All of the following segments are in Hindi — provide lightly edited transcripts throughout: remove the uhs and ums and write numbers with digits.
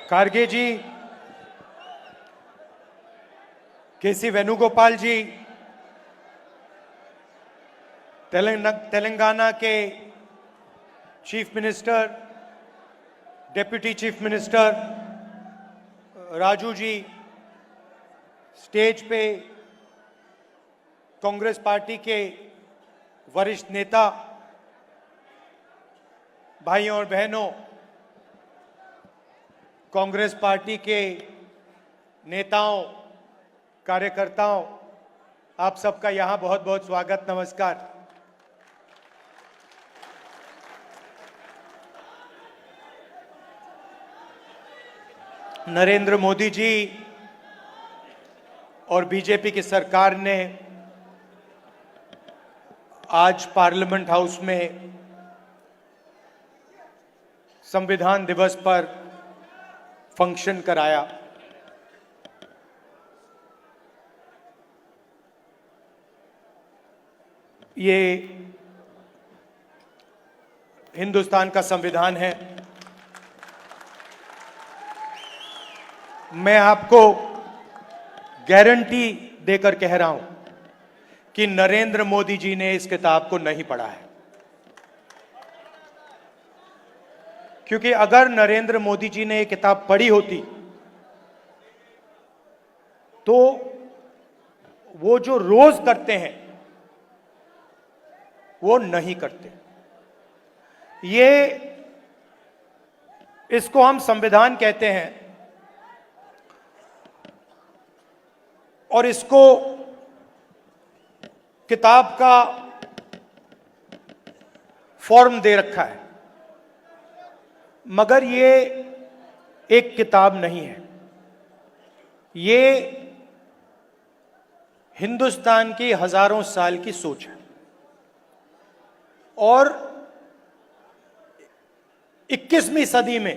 खारगे जी, केसी वेणुगोपाल जी, तेलंगाना के chief minister, deputy chief minister Raju ji, stage पे कांग्रेस पार्टी के वरिष्ठ नेता, भाइयों और बहनों, कांग्रेस पार्टी के नेताओं, कार्यकर्ताओं, आप सबका यहां बहुत बहुत स्वागत, नमस्कार। नरेंद्र मोदी जी और बीजेपी की सरकार ने आज पार्लियामेंट हाउस में संविधान दिवस पर फंक्शन कराया। ये हिंदुस्तान का संविधान है। मैं आपको गारंटी देकर कह रहा हूं कि नरेंद्र मोदी जी ने इस किताब को नहीं पढ़ा है, क्योंकि अगर नरेंद्र मोदी जी ने ये किताब पढ़ी होती तो वो जो रोज करते हैं वो नहीं करते। ये इसको हम संविधान कहते हैं और इसको किताब का फॉर्म दे रखा है, मगर ये एक किताब नहीं है। ये हिंदुस्तान की हजारों साल की सोच है और 21वीं सदी में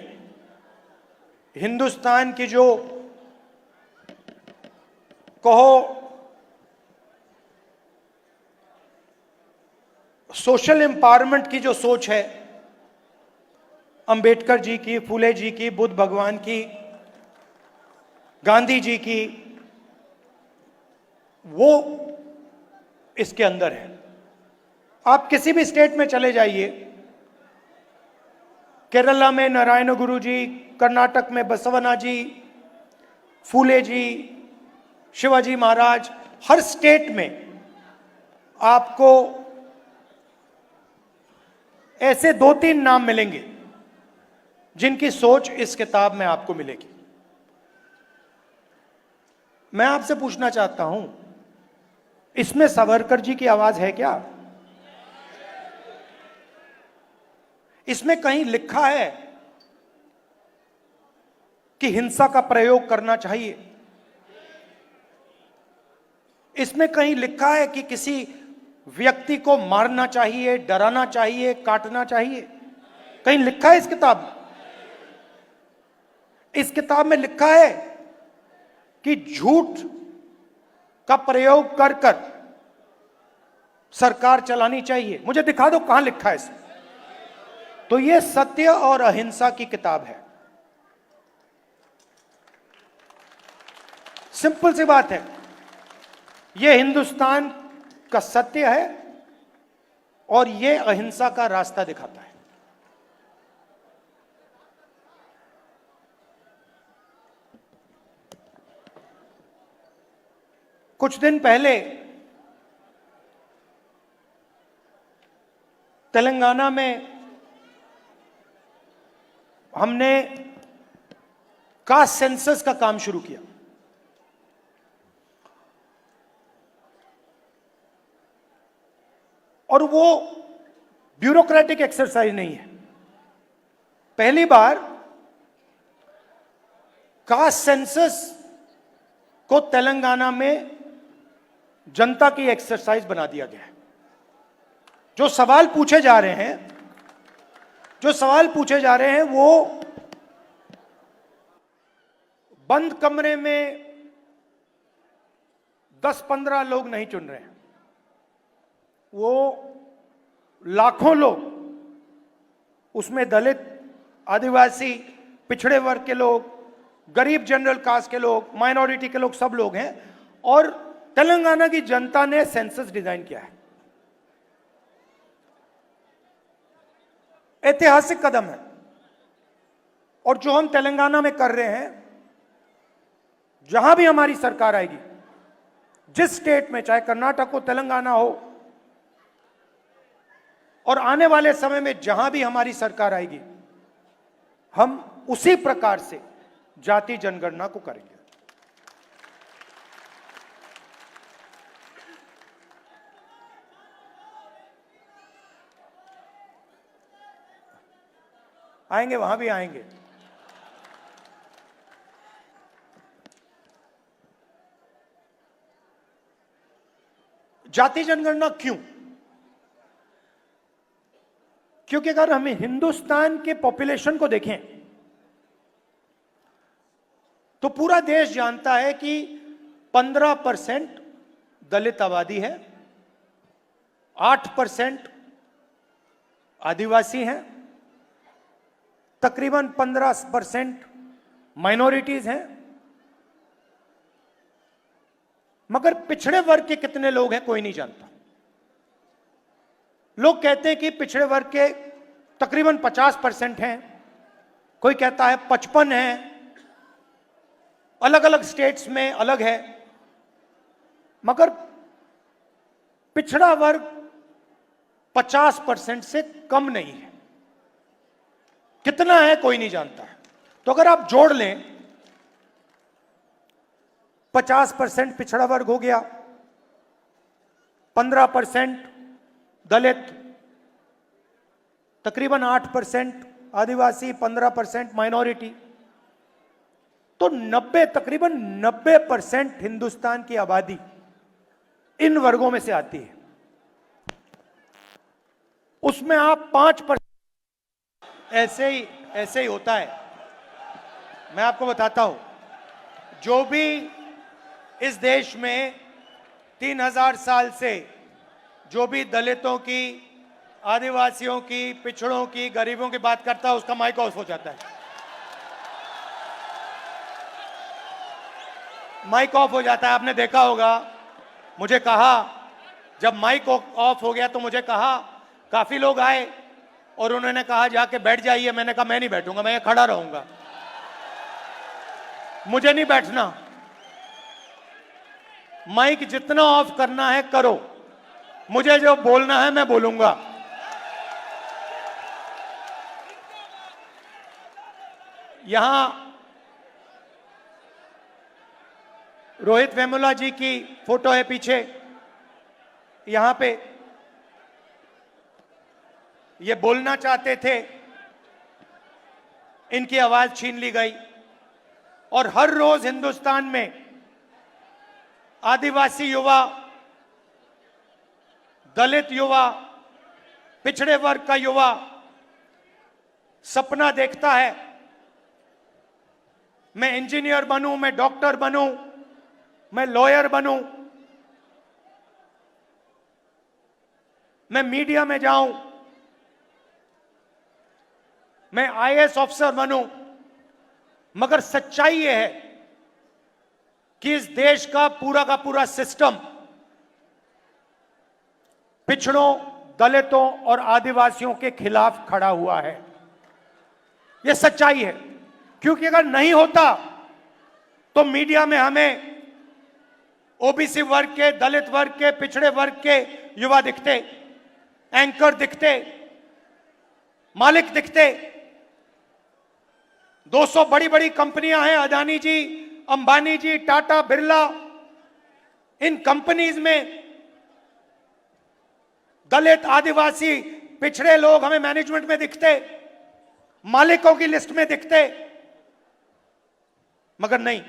हिंदुस्तान की जो कहो सोशल एम्पावरमेंट की जो सोच है, अंबेडकर जी की, फूले जी की, बुद्ध भगवान की, गांधी जी की, वो इसके अंदर है। आप किसी भी स्टेट में चले जाइए, केरला में नारायण गुरु जी, कर्नाटक में बसवना जी, फूले जी, शिवाजी महाराज, हर स्टेट में आपको ऐसे 2-3 नाम मिलेंगे जिनकी सोच इस किताब में आपको मिलेगी। मैं आपसे पूछना चाहता हूं, इसमें सावरकर जी की आवाज है क्या? इसमें कहीं लिखा है कि हिंसा का प्रयोग करना चाहिए? इसमें कहीं लिखा है कि किसी व्यक्ति को मारना चाहिए, डराना चाहिए, काटना चाहिए? कहीं लिखा है इस किताब में? इस किताब में लिखा है कि झूठ का प्रयोग कर कर सरकार चलानी चाहिए? मुझे दिखा दो कहां लिखा है इसमें। तो यह सत्य और अहिंसा की किताब है। सिंपल सी बात है, यह हिंदुस्तान का सत्य है और यह अहिंसा का रास्ता दिखाता है। कुछ दिन पहले तेलंगाना में हमने कास्ट सेंसस का काम शुरू किया। और वो ब्यूरोक्रेटिक एक्सरसाइज नहीं है। पहली बार कास्ट सेंसस को तेलंगाना में जनता की एक्सरसाइज बना दिया गया है। जो सवाल पूछे जा रहे हैं वो बंद कमरे में 10-15 लोग नहीं चुन रहे हैं, वो लाखों लोग, उसमें दलित, आदिवासी, पिछड़े वर्ग के लोग, गरीब जनरल कास्ट के लोग, माइनॉरिटी के लोग, सब लोग हैं। और तेलंगाना की जनता ने सेंसस डिजाइन किया है। ऐतिहासिक कदम है। और जो हम तेलंगाना में कर रहे हैं, जहां भी हमारी सरकार आएगी, जिस स्टेट में, चाहे कर्नाटक हो, तेलंगाना हो, और आने वाले समय में जहां भी हमारी सरकार आएगी, हम उसी प्रकार से जाति जनगणना को करेंगे। आएंगे, वहां भी आएंगे। जाति जनगणना क्यों? क्योंकि अगर हम हिंदुस्तान के पॉपुलेशन को देखें तो पूरा देश जानता है कि 15% दलित आबादी है, 8% आदिवासी हैं, तकरीबन 15% माइनॉरिटीज हैं। मगर पिछड़े वर्ग के कितने लोग हैं कोई नहीं जानता। लोग कहते हैं कि पिछड़े वर्ग के तकरीबन 50% हैं, कोई कहता है 55 हैं, अलग अलग स्टेट्स में अलग है। मगर पिछड़ा वर्ग 50% से कम नहीं है। कितना है कोई नहीं जानता है। तो अगर आप जोड़ लें, 50% पिछड़ा वर्ग हो गया, 15% दलित, तकरीबन 8% आदिवासी, 15% माइनॉरिटी, तो 90, तकरीबन 90% हिंदुस्तान की आबादी इन वर्गों में से आती है। उसमें आप 5% ऐसे ही होता है। मैं आपको बताता हूं, जो भी इस देश में 3000 साल से जो भी दलितों की, आदिवासियों की, पिछड़ों की, गरीबों की बात करता है, उसका माइक ऑफ हो जाता है। माइक ऑफ हो जाता है। आपने देखा होगा, मुझे कहा, जब माइक ऑफ हो गया तो मुझे कहा, काफी लोग आए और उन्होंने कहा जाके बैठ जाइए। मैंने कहा मैं नहीं बैठूंगा, मैं खड़ा रहूंगा, मुझे नहीं बैठना। माइक जितना ऑफ करना है करो, मुझे जो बोलना है मैं बोलूंगा। यहां रोहित वेमुला जी की फोटो है पीछे, यहां पे ये बोलना चाहते थे, इनकी आवाज छीन ली गई। और हर रोज हिंदुस्तान में आदिवासी युवा, दलित युवा, पिछड़े वर्ग का युवा सपना देखता है, मैं इंजीनियर बनूं, मैं डॉक्टर बनूं, मैं लॉयर बनूं, मैं मीडिया में जाऊं, मैं आईएएस ऑफिसर बनूं। मगर सच्चाई यह है कि इस देश का पूरा सिस्टम पिछड़ों, दलितों और आदिवासियों के खिलाफ खड़ा हुआ है। यह सच्चाई है। क्योंकि अगर नहीं होता तो मीडिया में हमें ओबीसी वर्ग के, दलित वर्ग के, पिछड़े वर्ग के युवा दिखते, एंकर दिखते, मालिक दिखते। 200 बड़ी बड़ी कंपनियां हैं, अदानी जी, अंबानी जी, टाटा, बिरला। इन कंपनीज में दलित, आदिवासी, पिछड़े लोग हमें मैनेजमेंट में दिखते, मालिकों की लिस्ट में दिखते। मगर नहीं,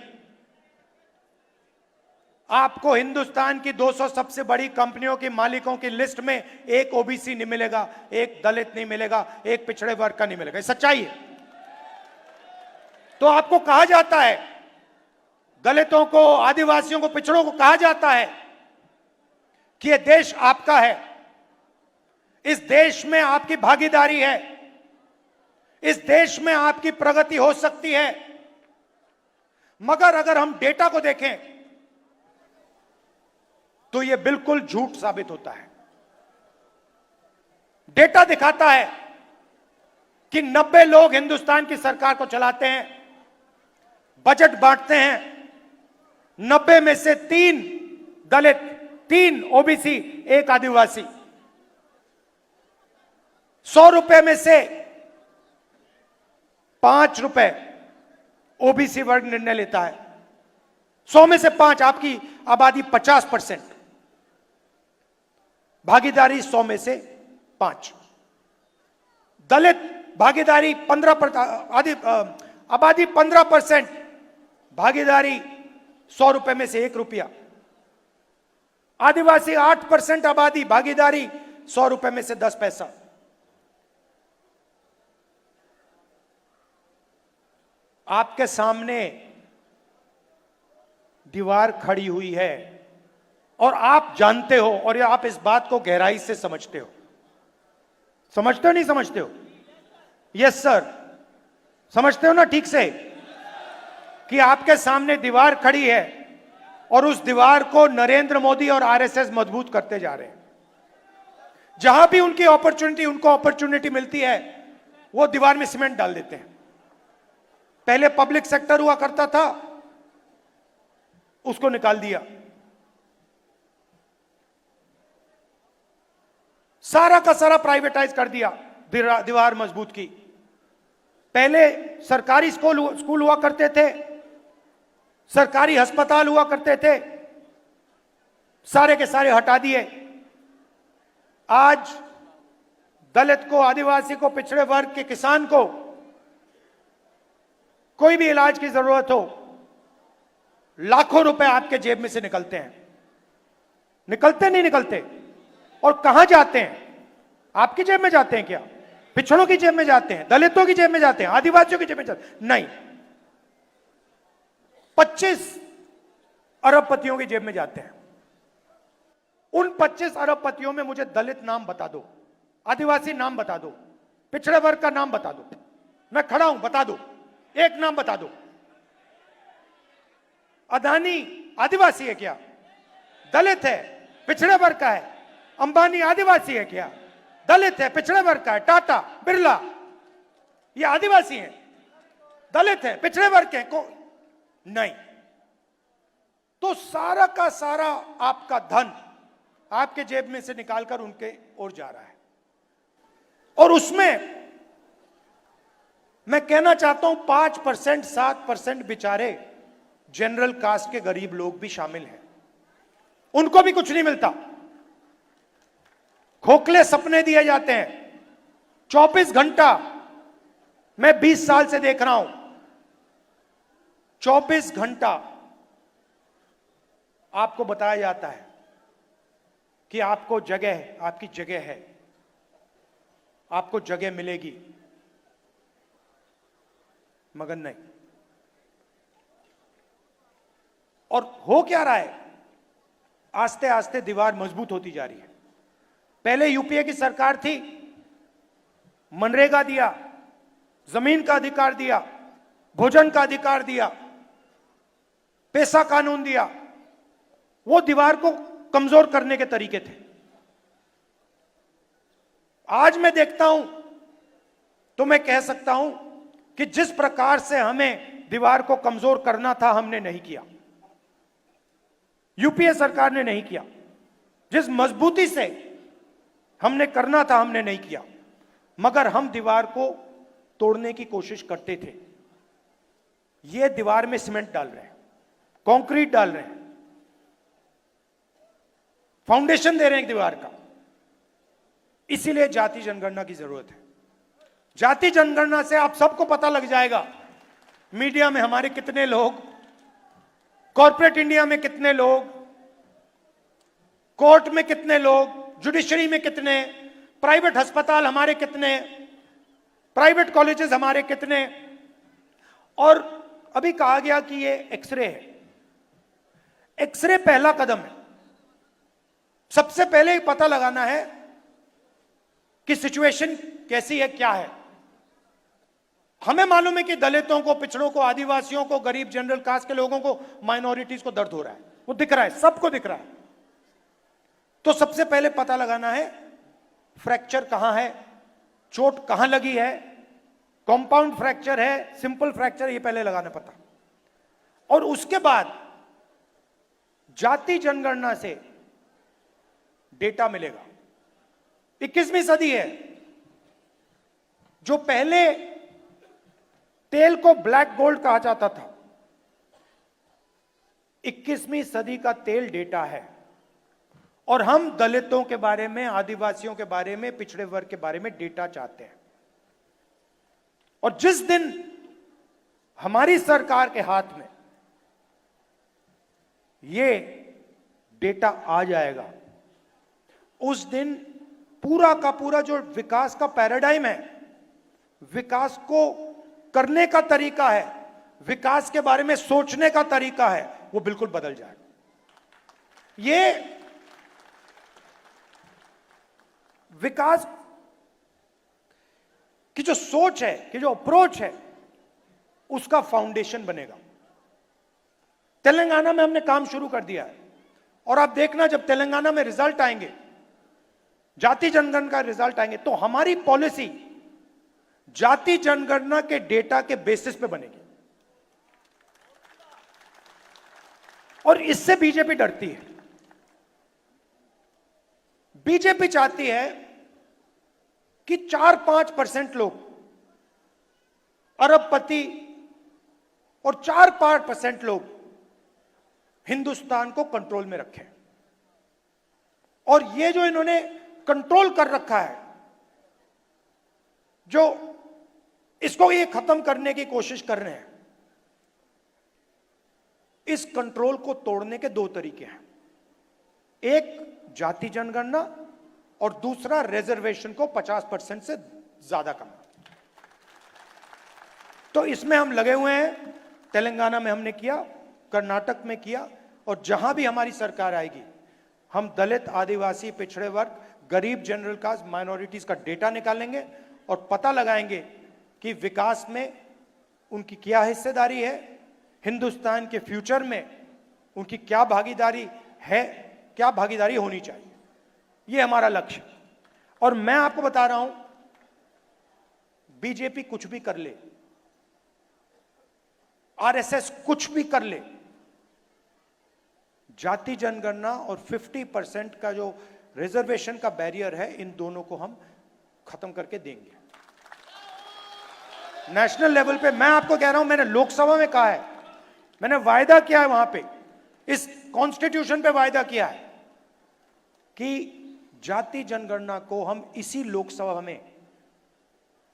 आपको हिंदुस्तान की 200 सबसे बड़ी कंपनियों की मालिकों की लिस्ट में एक ओबीसी नहीं मिलेगा, एक दलित नहीं मिलेगा, एक पिछड़े वर्ग का नहीं मिलेगा। सच्चाई है। तो आपको कहा जाता है, दलितों को, आदिवासियों को, पिछड़ों को कहा जाता है कि यह देश आपका है, इस देश में आपकी भागीदारी है, इस देश में आपकी प्रगति हो सकती है। मगर अगर हम डेटा को देखें तो यह बिल्कुल झूठ साबित होता है। डेटा दिखाता है कि 90 लोग हिंदुस्तान की सरकार को चलाते हैं, बजट बांटते हैं। 90 में से 3 दलित, 3 ओबीसी, 1 आदिवासी। 100 रुपए में से 5 रुपए ओबीसी वर्ग निर्णय लेता है। 100 में से 5, आपकी आबादी 50%, भागीदारी 100 में से 5। दलित भागीदारी 15%, आबादी 15%, भागीदारी 100 रुपए में से 1 रुपया। आदिवासी 8% आबादी, भागीदारी 100 रुपए में से 10 पैसा। आपके सामने दीवार खड़ी हुई है और आप जानते हो, और आप इस बात को गहराई से समझते हो। समझते हो नहीं समझते हो? यस सर, समझते हो ना ठीक से कि आपके सामने दीवार खड़ी है और उस दीवार को नरेंद्र मोदी और आरएसएस मजबूत करते जा रहे हैं। जहां भी उनको अपॉर्चुनिटी मिलती है वो दीवार में सीमेंट डाल देते हैं। पहले पब्लिक सेक्टर हुआ करता था, उसको निकाल दिया। सारा का सारा प्राइवेटाइज कर दिया, दीवार मजबूत की। पहले सरकारी स्कूल हुआ करते थे, सरकारी अस्पताल हुआ करते थे, सारे के सारे हटा दिए। आज दलित को, आदिवासी को, पिछड़े वर्ग के किसान को कोई भी इलाज की जरूरत हो, लाखों रुपए आपके जेब में से निकलते हैं। निकलते नहीं निकलते? और कहां जाते हैं? आपकी जेब में जाते हैं क्या? पिछड़ों की जेब में जाते हैं? दलितों की जेब में जाते हैं? आदिवासियों की जेब में जाते हैं? नहीं, 25 अरबपतियों की जेब में जाते हैं। उन 25 अरबपतियों में मुझे दलित नाम बता दो, आदिवासी नाम बता दो, पिछड़े वर्ग का नाम बता दो। मैं खड़ा हूं, बता दो, एक नाम बता दो। अदानी आदिवासी है क्या? दलित है, पिछड़े वर्ग का है। अंबानी आदिवासी है क्या? दलित है, पिछड़े वर्ग का है। टाटा, बिरला, ये आदिवासी हैं, दलित है, पिछड़े वर्ग के को नहीं। तो सारा का सारा आपका धन आपके जेब में से निकालकर उनके ओर जा रहा है। और उसमें मैं कहना चाहता हूं 5%, 7% बेचारे जनरल कास्ट के गरीब लोग भी शामिल हैं। उनको भी कुछ नहीं मिलता। खोखले सपने दिए जाते हैं। 24 घंटा मैं 20 साल से देख रहा हूं, 24 घंटा आपको बताया जाता है कि आपको जगह, आपकी जगह है, आपको जगह मिलेगी, मगर नहीं। और हो क्या रहा है? आस्ते आस्ते दीवार मजबूत होती जा रही है। पहले यूपीए की सरकार थी, मनरेगा दिया, जमीन का अधिकार दिया, भोजन का अधिकार दिया, पैसा कानून दिया। वो दीवार को कमजोर करने के तरीके थे। आज मैं देखता हूं तो मैं कह सकता हूं कि जिस प्रकार से हमें दीवार को कमजोर करना था, हमने नहीं किया। यूपीए सरकार ने नहीं किया। जिस मजबूती से हमने करना था, हमने नहीं किया। मगर हम दीवार को तोड़ने की कोशिश करते थे। ये दीवार में सीमेंट डाल रहे हैं, कंक्रीट डाल रहे हैं, फाउंडेशन दे रहे हैं एक दीवार का। इसीलिए जाति जनगणना की जरूरत है। जाति जनगणना से आप सबको पता लग जाएगा मीडिया में हमारे कितने लोग, कॉर्पोरेट इंडिया में कितने लोग, कोर्ट में कितने लोग, जुडिशरी में कितने, प्राइवेट अस्पताल हमारे कितने, प्राइवेट कॉलेजेस हमारे कितने। और अभी कहा गया कि ये एक्सरे है। एक्सरे पहला कदम है। सबसे पहले पता लगाना है कि सिचुएशन कैसी है, क्या है। हमें मालूम है कि दलितों को, पिछड़ों को, आदिवासियों को, गरीब जनरल कास्ट के लोगों को, माइनॉरिटीज को दर्द हो रहा है, वो दिख रहा है, सबको दिख रहा है। तो सबसे पहले पता लगाना है फ्रैक्चर कहां है, चोट कहां लगी है, कंपाउंड फ्रैक्चर है, सिंपल फ्रैक्चर, ये पहले लगाना पता। और उसके बाद जाति जनगणना से डेटा मिलेगा। 21वीं सदी है। जो पहले तेल को ब्लैक गोल्ड कहा जाता था, 21वीं सदी का तेल डेटा है। और हम दलितों के बारे में, आदिवासियों के बारे में, पिछड़े वर्ग के बारे में डेटा चाहते हैं। और जिस दिन हमारी सरकार के हाथ में ये डेटा आ जाएगा, उस दिन पूरा का पूरा जो विकास का पैराडाइम है, विकास को करने का तरीका है, विकास के बारे में सोचने का तरीका है, वो बिल्कुल बदल जाएगा। ये विकास की जो सोच है, कि जो अप्रोच है, उसका फाउंडेशन बनेगा। तेलंगाना में हमने काम शुरू कर दिया है, और आप देखना जब तेलंगाना में रिजल्ट आएंगे, जाति जनगणना का रिजल्ट आएंगे, तो हमारी पॉलिसी जाति जनगणना के डेटा के बेसिस पे बनेगी। और इससे बीजेपी डरती है। बीजेपी चाहती है कि 4-5% लोग अरबपति और 4-5% लोग हिंदुस्तान को कंट्रोल में रखें। और ये जो इन्होंने कंट्रोल कर रखा है, जो इसको ये खत्म करने की कोशिश कर रहे हैं, इस कंट्रोल को तोड़ने के 2 तरीके हैं। एक जाति जनगणना, और दूसरा रिजर्वेशन को 50% से ज्यादा करना। तो इसमें हम लगे हुए हैं। तेलंगाना में हमने किया, कर्नाटक में किया, और जहां भी हमारी सरकार आएगी, हम दलित, आदिवासी, पिछड़े वर्ग, गरीब, जनरल कास्ट, माइनॉरिटीज का डेटा निकालेंगे और पता लगाएंगे कि विकास में उनकी क्या हिस्सेदारी है, हिंदुस्तान के फ्यूचर में उनकी क्या भागीदारी है, क्या भागीदारी होनी चाहिए। ये हमारा लक्ष्य। और मैं आपको बता रहा हूं, बीजेपी कुछ भी कर ले, आरएसएस कुछ भी कर ले, जाति जनगणना और 50% का जो रिजर्वेशन का बैरियर है, इन दोनों को हम खत्म करके देंगे नेशनल लेवल पे। मैं आपको कह रहा हूं, मैंने लोकसभा में कहा है, मैंने वायदा किया है, वहां पे इस कॉन्स्टिट्यूशन पे वायदा किया है कि जाति जनगणना को हम इसी लोकसभा में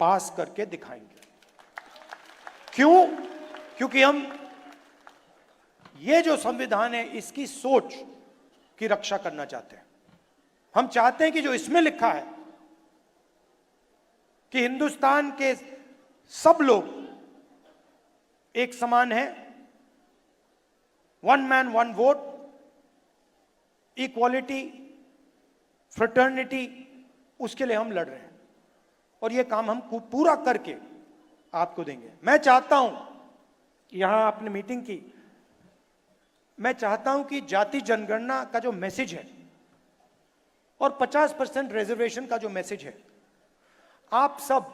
पास करके दिखाएंगे। क्यों? क्योंकि हम ये जो संविधान है, इसकी सोच की रक्षा करना चाहते हैं। हम चाहते हैं कि जो इसमें लिखा है कि हिंदुस्तान के सब लोग एक समान हैं, 1 मैन 1 वोट, इक्वालिटी, फ्रेटर्निटी, उसके लिए हम लड़ रहे हैं। और ये काम हम पूरा करके आपको देंगे। मैं चाहता हूं, यहां आपने मीटिंग की, मैं चाहता हूं कि जाति जनगणना का जो मैसेज है और 50% रिजर्वेशन का जो मैसेज है, आप सब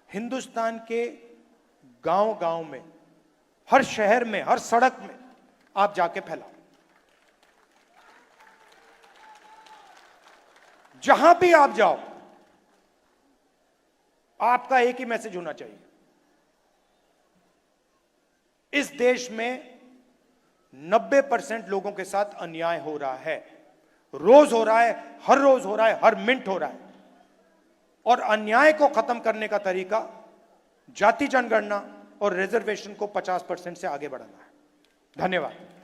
हिंदुस्तान के गांव-गांव में, हर शहर में, हर सड़क में आप जाके फैलाओ। जहां भी आप जाओ, आपका एक ही मैसेज होना चाहिए, इस देश में 90% लोगों के साथ अन्याय हो रहा है, रोज हो रहा है, हर रोज हो रहा है, हर मिनट हो रहा है। और अन्याय को खत्म करने का तरीका जाति जनगणना और रिजर्वेशन को 50% से आगे बढ़ाना है। धन्यवाद।